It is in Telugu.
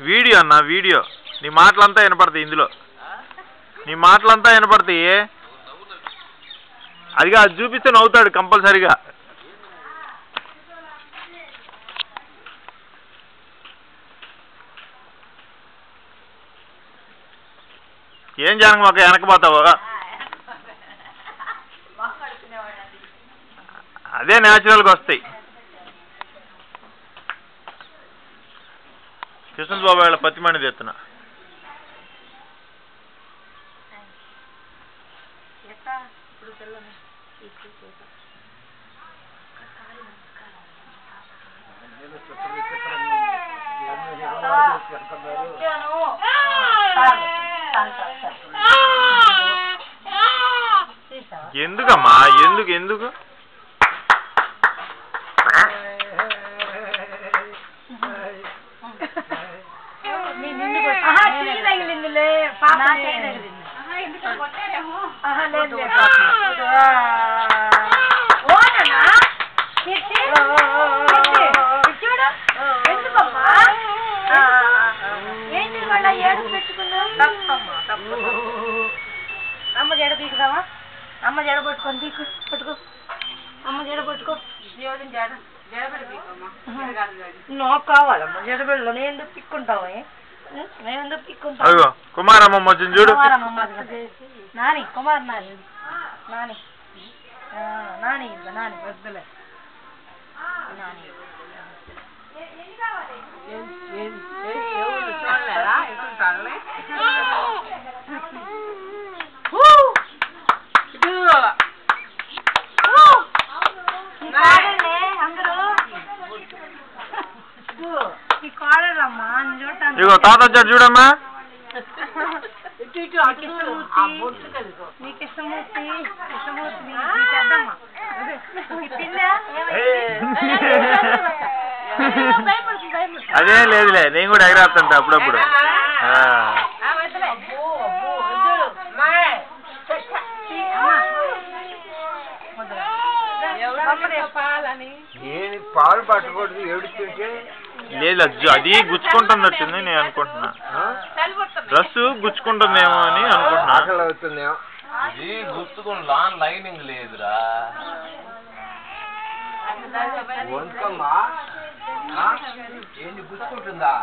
వీడియో అన్న వీడియో నీ మాటలంతా వినపడతాయి ఇందులో నీ మాటలంతా వినపడతాయి అదిగా అది చూపిస్తే నవ్వుతాడు కంపల్సరిగా ఏం జరగ మాకు వెనకపోతావు అదే న్యాచురల్గా వస్తాయి కృష్ణ బాబు వాళ్ళ పత్తిమణి తెస్తున్నా ఎందుకమ్మా ఎందుకు ఎందుకు అమ్మ జడ తీకుదామా అమ్మ జడ పట్టుకొని తీకు పట్టుకో అమ్మ జడ పట్టుకో నాకు కావాలమ్మ జడబెడలో నేను ఎందుకు పిక్కుంటావు నేను ఎందుకు పిక్కుంటావు కుమారమ్మ వచ్చింది చూడు నాని కుమార్ నాని నాని నాని నాని వద్దులే నాని ఇగో తాత వచ్చాడు చూడమ్మా అదే లేదులే నేను కూడా ఎగరేస్తుంటా అప్పుడప్పుడు పాలు పట్టకూడదు ఏడుస్తుంటే లేదు అది గుచ్చుకుంటున్నట్టుంది నేను అనుకుంటున్నా డ్రెస్ గుచ్చుకుంటుందేమో అని అనుకుంటున్నా ఆకలి అవుతుందేమో ఇది గుర్తుకుని లాన్ లైనింగ్ లేదురా వంకమ్మా ఏంటి గుచ్చుకుంటుందా